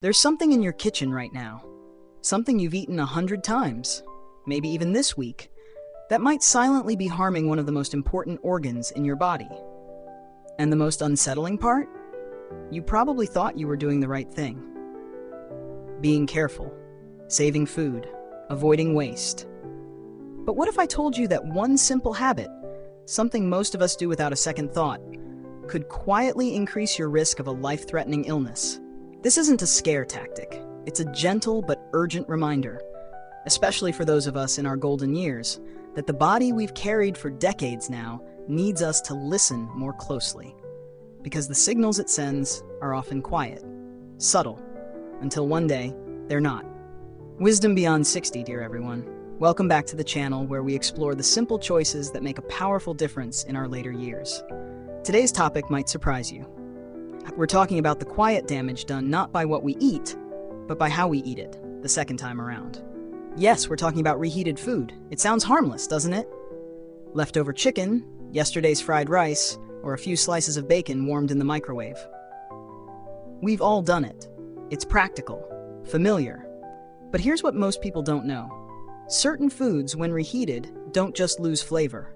There's something in your kitchen right now, something you've eaten 100 times, maybe even this week, that might silently be harming one of the most important organs in your body. And the most unsettling part? You probably thought you were doing the right thing. Being careful, saving food, avoiding waste. But what if I told you that one simple habit, something most of us do without a second thought, could quietly increase your risk of a life-threatening illness? This isn't a scare tactic. It's a gentle but urgent reminder, especially for those of us in our golden years, that the body we've carried for decades now needs us to listen more closely. Because the signals it sends are often quiet, subtle, until one day they're not. Wisdom beyond 60, dear everyone. Welcome back to the channel where we explore the simple choices that make a powerful difference in our later years. Today's topic might surprise you. We're talking about the quiet damage done not by what we eat, but by how we eat it the second time around. Yes, we're talking about reheated food. It sounds harmless, doesn't it? Leftover chicken, yesterday's fried rice, or a few slices of bacon warmed in the microwave. We've all done it. It's practical, familiar. But here's what most people don't know. Certain foods, when reheated, don't just lose flavor.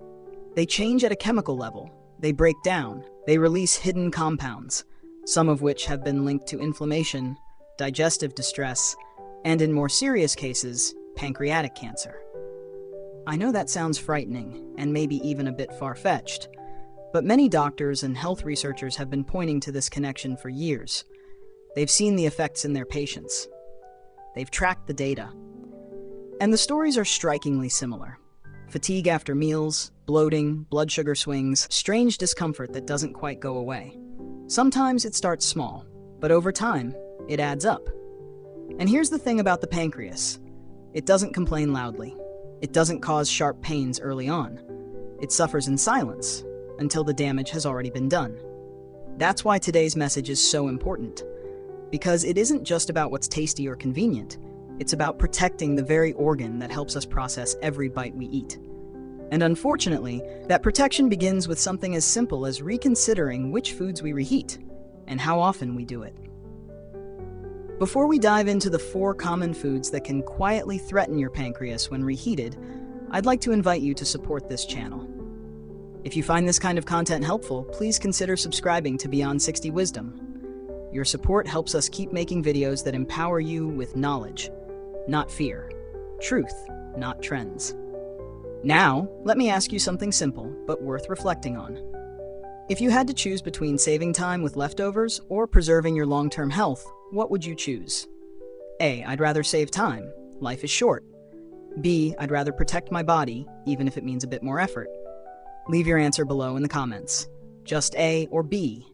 They change at a chemical level. They break down. They release hidden compounds, some of which have been linked to inflammation, digestive distress, and in more serious cases, pancreatic cancer. I know that sounds frightening, and maybe even a bit far-fetched, but many doctors and health researchers have been pointing to this connection for years. They've seen the effects in their patients. They've tracked the data. And the stories are strikingly similar. Fatigue after meals, bloating, blood sugar swings, strange discomfort that doesn't quite go away. Sometimes it starts small, but over time, it adds up. And here's the thing about the pancreas. It doesn't complain loudly. It doesn't cause sharp pains early on. It suffers in silence until the damage has already been done. That's why today's message is so important. Because it isn't just about what's tasty or convenient. It's about protecting the very organ that helps us process every bite we eat. And unfortunately, that protection begins with something as simple as reconsidering which foods we reheat and how often we do it. Before we dive into the 4 common foods that can quietly threaten your pancreas when reheated, I'd like to invite you to support this channel. If you find this kind of content helpful, please consider subscribing to Beyond 60 Wisdom. Your support helps us keep making videos that empower you with knowledge, not fear. Truth, not trends. Now, let me ask you something simple, but worth reflecting on. If you had to choose between saving time with leftovers or preserving your long-term health, what would you choose? A. I'd rather save time. Life is short. B. I'd rather protect my body, even if it means a bit more effort. Leave your answer below in the comments. Just A or B.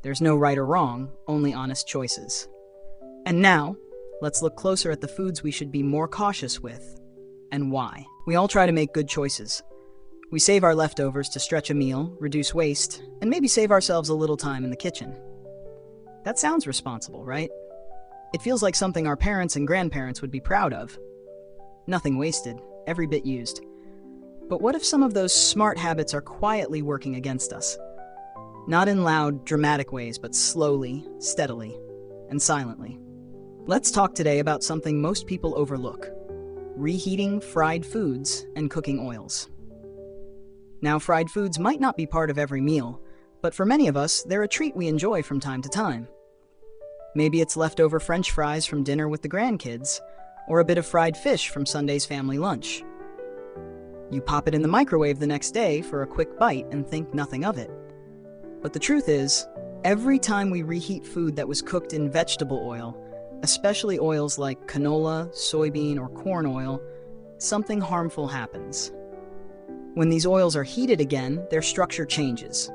There's no right or wrong, only honest choices. And now, let's look closer at the foods we should be more cautious with, and why. We all try to make good choices. We save our leftovers to stretch a meal, reduce waste, and maybe save ourselves a little time in the kitchen. That sounds responsible, right? It feels like something our parents and grandparents would be proud of. Nothing wasted, every bit used. But what if some of those smart habits are quietly working against us? Not in loud, dramatic ways, but slowly, steadily, and silently. Let's talk today about something most people overlook: reheating fried foods and cooking oils. Now, fried foods might not be part of every meal, but for many of us, they're a treat we enjoy from time to time. Maybe it's leftover French fries from dinner with the grandkids, or a bit of fried fish from Sunday's family lunch. You pop it in the microwave the next day for a quick bite and think nothing of it. But the truth is, every time we reheat food that was cooked in vegetable oil, especially oils like canola, soybean, or corn oil, something harmful happens. When these oils are heated again, their structure changes.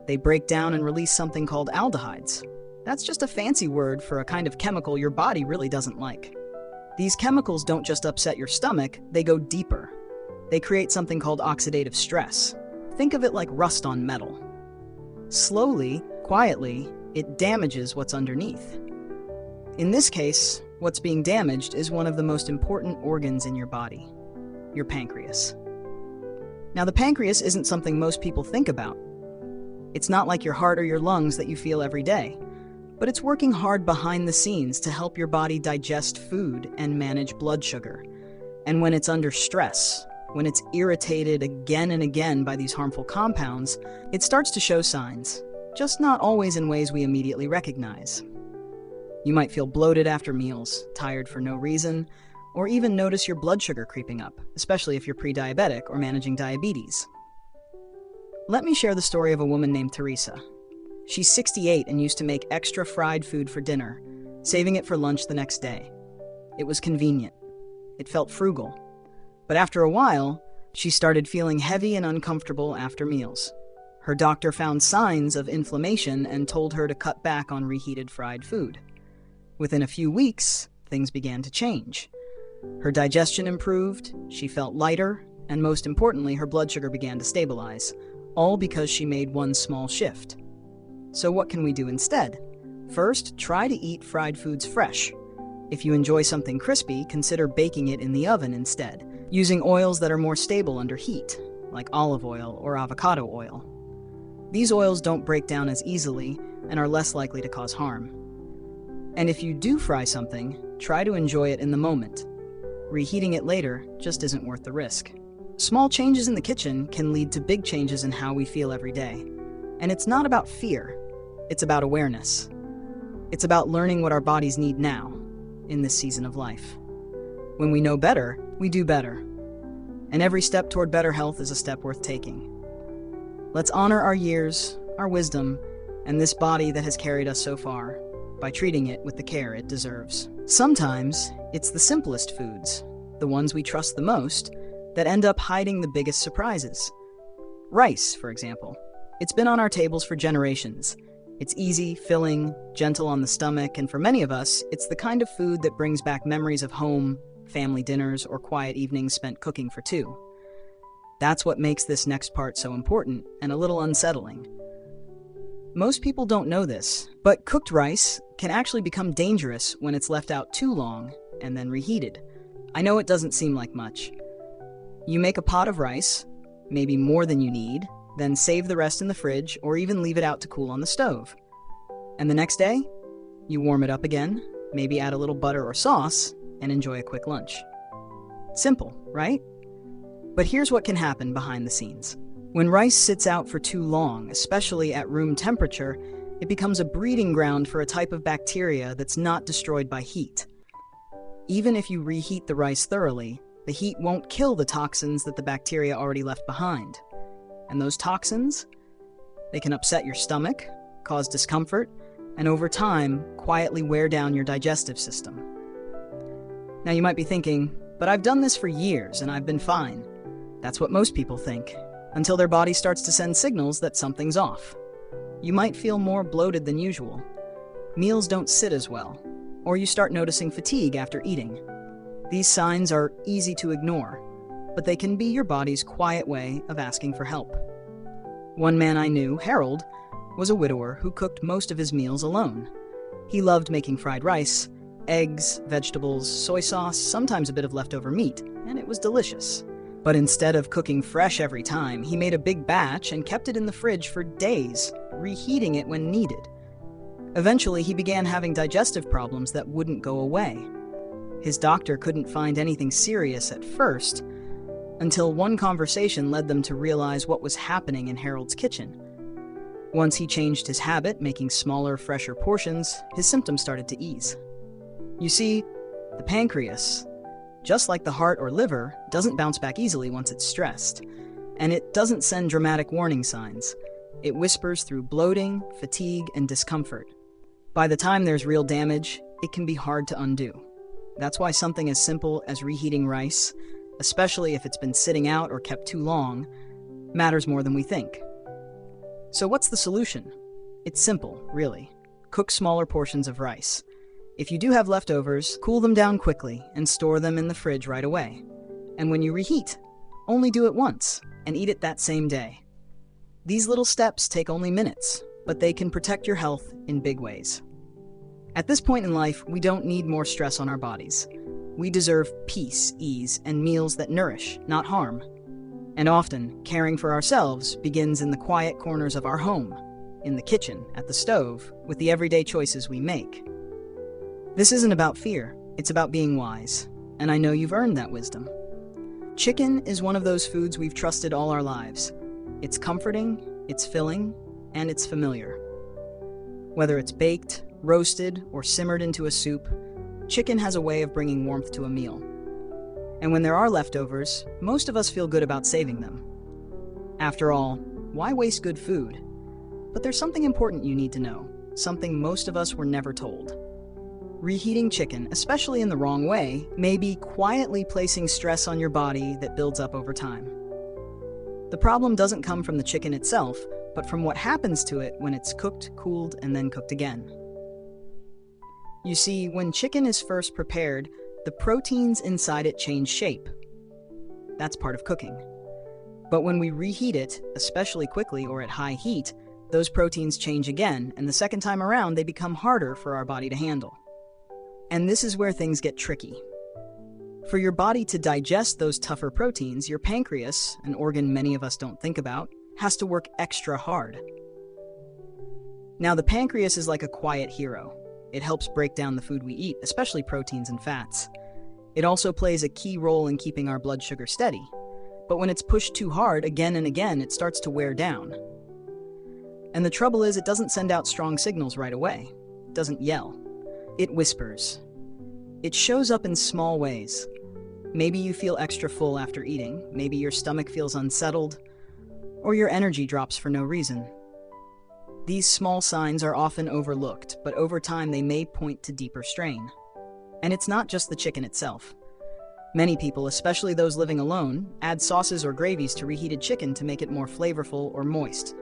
They break down and release something called aldehydes. That's just a fancy word for a kind of chemical your body really doesn't like. These chemicals don't just upset your stomach, they go deeper. They create something called oxidative stress. Think of it like rust on metal. Slowly, quietly, it damages what's underneath. In this case, what's being damaged is one of the most important organs in your body, your pancreas. Now, the pancreas isn't something most people think about. It's not like your heart or your lungs that you feel every day. but it's working hard behind the scenes to help your body digest food and manage blood sugar. And when it's under stress, when it's irritated again and again by these harmful compounds, it starts to show signs, just not always in ways we immediately recognize. You might feel bloated after meals, tired for no reason, or even notice your blood sugar creeping up, especially if you're pre-diabetic or managing diabetes. Let me share the story of a woman named Teresa. She's 68 and used to make extra fried food for dinner, saving it for lunch the next day. It was convenient. It felt frugal. But after a while, she started feeling heavy and uncomfortable after meals. Her doctor found signs of inflammation and told her to cut back on reheated fried food. Within a few weeks, things began to change. Her digestion improved, she felt lighter, and most importantly, her blood sugar began to stabilize, all because she made one small shift. So what can we do instead? First, try to eat fried foods fresh. If you enjoy something crispy, consider baking it in the oven instead, using oils that are more stable under heat, like olive oil or avocado oil. These oils don't break down as easily and are less likely to cause harm. And if you do fry something, try to enjoy it in the moment. Reheating it later just isn't worth the risk. Small changes in the kitchen can lead to big changes in how we feel every day. And it's not about fear, it's about awareness. It's about learning what our bodies need now, in this season of life. When we know better, we do better. And every step toward better health is a step worth taking. Let's honor our years, our wisdom, and this body that has carried us so far, by treating it with the care it deserves. Sometimes, it's the simplest foods, the ones we trust the most, that end up hiding the biggest surprises. Rice, for example. It's been on our tables for generations. It's easy, filling, gentle on the stomach, and for many of us, it's the kind of food that brings back memories of home, family dinners, or quiet evenings spent cooking for two. That's what makes this next part so important and a little unsettling. Most people don't know this, but cooked rice can actually become dangerous when it's left out too long and then reheated. I know it doesn't seem like much. You make a pot of rice, maybe more than you need, then save the rest in the fridge or even leave it out to cool on the stove. And the next day, you warm it up again, maybe add a little butter or sauce, and enjoy a quick lunch. Simple, right? But here's what can happen behind the scenes. When rice sits out for too long, especially at room temperature, it becomes a breeding ground for a type of bacteria that's not destroyed by heat. Even if you reheat the rice thoroughly, the heat won't kill the toxins that the bacteria already left behind. And those toxins, they can upset your stomach, cause discomfort, and over time, quietly wear down your digestive system. Now you might be thinking, but I've done this for years and I've been fine. That's what most people think, until their body starts to send signals that something's off. You might feel more bloated than usual. Meals don't sit as well, or you start noticing fatigue after eating. These signs are easy to ignore, but they can be your body's quiet way of asking for help. One man I knew, Harold, was a widower who cooked most of his meals alone. He loved making fried rice, eggs, vegetables, soy sauce, sometimes a bit of leftover meat, and it was delicious. But instead of cooking fresh every time, he made a big batch and kept it in the fridge for days, reheating it when needed. Eventually, he began having digestive problems that wouldn't go away. His doctor couldn't find anything serious at first, until one conversation led them to realize what was happening in Harold's kitchen. Once he changed his habit, making smaller, fresher portions, his symptoms started to ease. You see, the pancreas, just like the heart or liver, doesn't bounce back easily once it's stressed. And it doesn't send dramatic warning signs. It whispers through bloating, fatigue, and discomfort. By the time there's real damage, it can be hard to undo. That's why something as simple as reheating rice, especially if it's been sitting out or kept too long, matters more than we think. So what's the solution? It's simple, really. Cook smaller portions of rice. If you do have leftovers, cool them down quickly and store them in the fridge right away. And when you reheat, only do it once and eat it that same day. These little steps take only minutes, but they can protect your health in big ways. At this point in life, we don't need more stress on our bodies. We deserve peace, ease, and meals that nourish, not harm. And often, caring for ourselves begins in the quiet corners of our home, in the kitchen, at the stove, with the everyday choices we make. This isn't about fear, it's about being wise, and I know you've earned that wisdom. Chicken is one of those foods we've trusted all our lives. It's comforting, it's filling, and it's familiar. Whether it's baked, roasted, or simmered into a soup, chicken has a way of bringing warmth to a meal. And when there are leftovers, most of us feel good about saving them. After all, why waste good food? But there's something important you need to know, something most of us were never told. Reheating chicken, especially in the wrong way, may be quietly placing stress on your body that builds up over time. The problem doesn't come from the chicken itself, but from what happens to it when it's cooked, cooled, and then cooked again. You see, when chicken is first prepared, the proteins inside it change shape. That's part of cooking. But when we reheat it, especially quickly or at high heat, those proteins change again, and the second time around they become harder for our body to handle. And this is where things get tricky. For your body to digest those tougher proteins, your pancreas, an organ many of us don't think about, has to work extra hard. Now, the pancreas is like a quiet hero. It helps break down the food we eat, especially proteins and fats. It also plays a key role in keeping our blood sugar steady. But when it's pushed too hard again and again, it starts to wear down. And the trouble is, it doesn't send out strong signals right away. It doesn't yell. It whispers. It shows up in small ways. Maybe you feel extra full after eating, maybe your stomach feels unsettled, or your energy drops for no reason. These small signs are often overlooked, but over time they may point to deeper strain. And it's not just the chicken itself. Many people, especially those living alone, add sauces or gravies to reheated chicken to make it more flavorful or moist.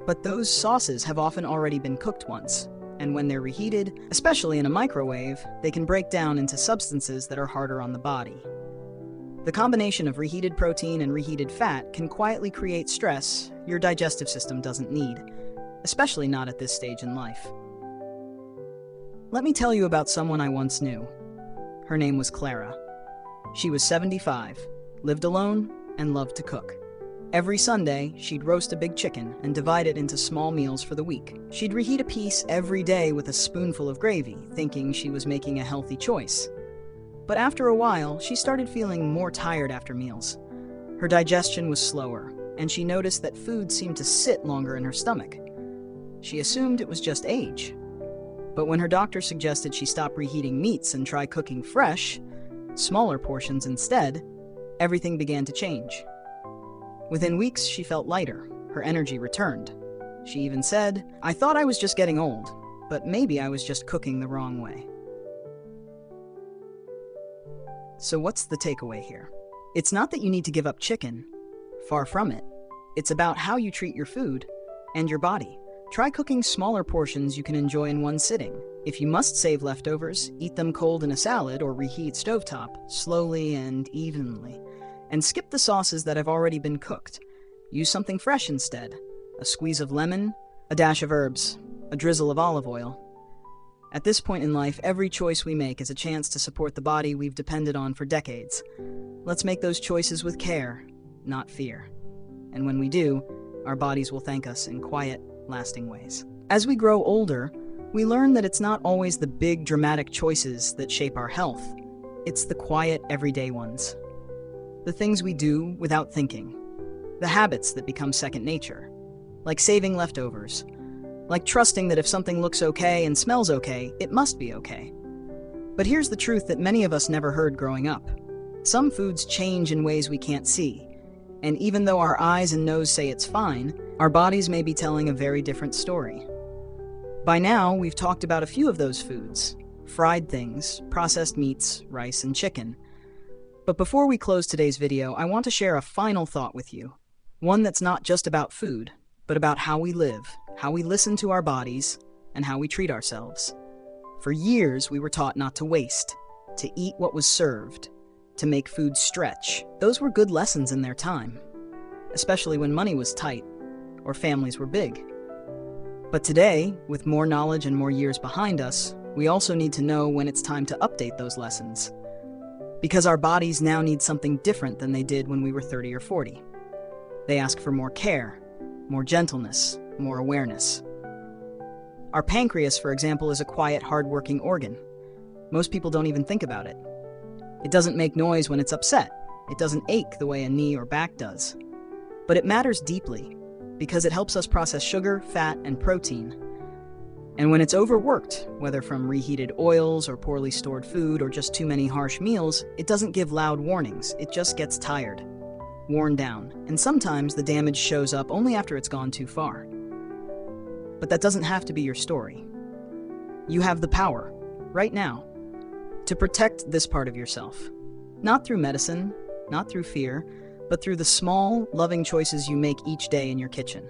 But those sauces have often already been cooked once, and when they're reheated, especially in a microwave, they can break down into substances that are harder on the body. The combination of reheated protein and reheated fat can quietly create stress your digestive system doesn't need, especially not at this stage in life. Let me tell you about someone I once knew. Her name was Clara. She was 75, lived alone, and loved to cook. Every Sunday, she'd roast a big chicken and divide it into small meals for the week. She'd reheat a piece every day with a spoonful of gravy, thinking she was making a healthy choice. But after a while, she started feeling more tired after meals. Her digestion was slower, and she noticed that food seemed to sit longer in her stomach. She assumed it was just age. But when her doctor suggested she stop reheating meats and try cooking fresh, smaller portions instead, everything began to change. Within weeks, she felt lighter. Her energy returned. She even said, "I thought I was just getting old, but maybe I was just cooking the wrong way." So what's the takeaway here? It's not that you need to give up chicken. Far from it. It's about how you treat your food and your body. Try cooking smaller portions you can enjoy in one sitting. If you must save leftovers, eat them cold in a salad or reheat stovetop, slowly and evenly. And skip the sauces that have already been cooked. Use something fresh instead. A squeeze of lemon, a dash of herbs, a drizzle of olive oil. At this point in life, every choice we make is a chance to support the body we've depended on for decades. Let's make those choices with care, not fear. And when we do, our bodies will thank us in quiet, lasting ways. As we grow older, we learn that it's not always the big, dramatic choices that shape our health. It's the quiet, everyday ones. The things we do without thinking. The habits that become second nature. Like saving leftovers. Like trusting that if something looks okay and smells okay, it must be okay. But here's the truth that many of us never heard growing up. Some foods change in ways we can't see. And even though our eyes and nose say it's fine, our bodies may be telling a very different story. By now, we've talked about a few of those foods. Fried things, processed meats, rice, and chicken. But before we close today's video, I want to share a final thought with you. One that's not just about food, but about how we live, how we listen to our bodies, and how we treat ourselves. For years, we were taught not to waste, to eat what was served, to make food stretch. Those were good lessons in their time, especially when money was tight or families were big. But today, with more knowledge and more years behind us, we also need to know when it's time to update those lessons. Because our bodies now need something different than they did when we were 30 or 40. They ask for more care, more gentleness, more awareness. Our pancreas, for example, is a quiet, hard-working organ. Most people don't even think about it. It doesn't make noise when it's upset. It doesn't ache the way a knee or back does. But it matters deeply because it helps us process sugar, fat, and protein. And when it's overworked, whether from reheated oils or poorly stored food or just too many harsh meals, it doesn't give loud warnings. It just gets tired, worn down, and sometimes the damage shows up only after it's gone too far. But that doesn't have to be your story. You have the power, right now, to protect this part of yourself. Not through medicine, not through fear, but through the small, loving choices you make each day in your kitchen.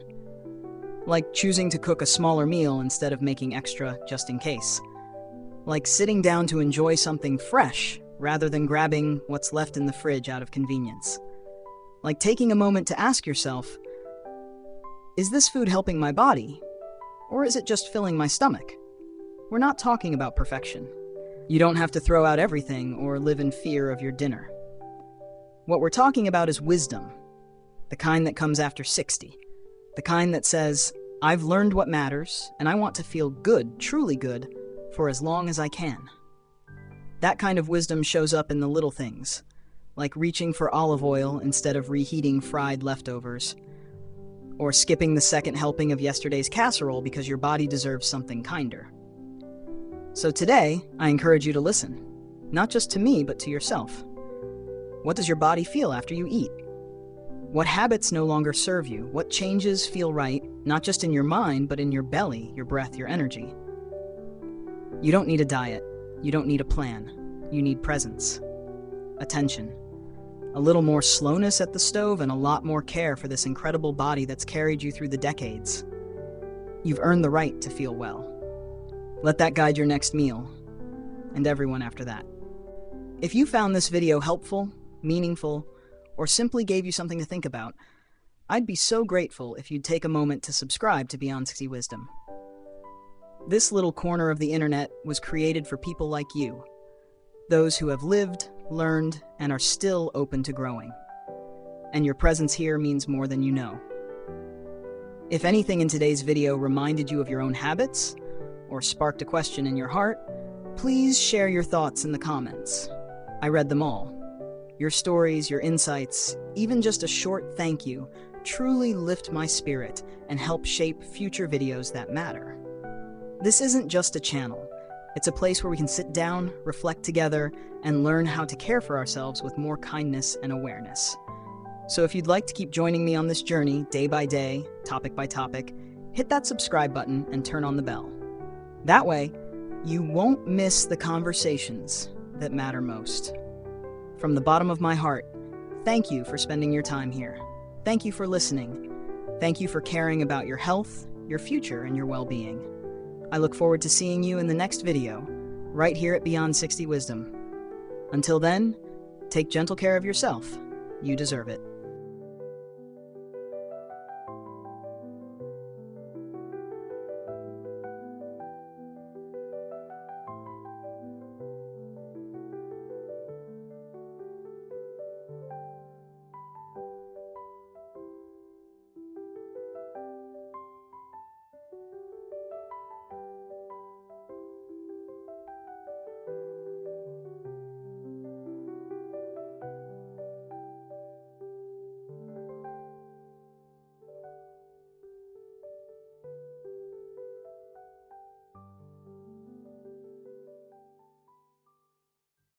Like choosing to cook a smaller meal instead of making extra just in case. Like sitting down to enjoy something fresh rather than grabbing what's left in the fridge out of convenience. Like taking a moment to ask yourself, is this food helping my body? Or is it just filling my stomach? We're not talking about perfection. You don't have to throw out everything or live in fear of your dinner. What we're talking about is wisdom, the kind that comes after 60, the kind that says, I've learned what matters, and I want to feel good, truly good, for as long as I can. That kind of wisdom shows up in the little things, like reaching for olive oil instead of reheating fried leftovers, or skipping the second helping of yesterday's casserole because your body deserves something kinder. So today, I encourage you to listen, not just to me, but to yourself. What does your body feel after you eat? What habits no longer serve you? What changes feel right, not just in your mind, but in your belly, your breath, your energy? You don't need a diet. You don't need a plan. You need presence, attention, a little more slowness at the stove, and a lot more care for this incredible body that's carried you through the decades. You've earned the right to feel well. Let that guide your next meal, and everyone after that. If you found this video helpful, meaningful, or simply gave you something to think about, I'd be so grateful if you'd take a moment to subscribe to Beyond 60 Wisdom. This little corner of the internet was created for people like you, those who have lived, learned, and are still open to growing. And your presence here means more than you know. If anything in today's video reminded you of your own habits, or sparked a question in your heart, please share your thoughts in the comments. I read them all. Your stories, your insights, even just a short thank you, truly lift my spirit and help shape future videos that matter. This isn't just a channel. It's a place where we can sit down, reflect together, and learn how to care for ourselves with more kindness and awareness. So if you'd like to keep joining me on this journey, day by day, topic by topic, hit that subscribe button and turn on the bell. That way, you won't miss the conversations that matter most. From the bottom of my heart, thank you for spending your time here. Thank you for listening. Thank you for caring about your health, your future, and your well-being. I look forward to seeing you in the next video, right here at Beyond 60 Wisdom. Until then, take gentle care of yourself. You deserve it.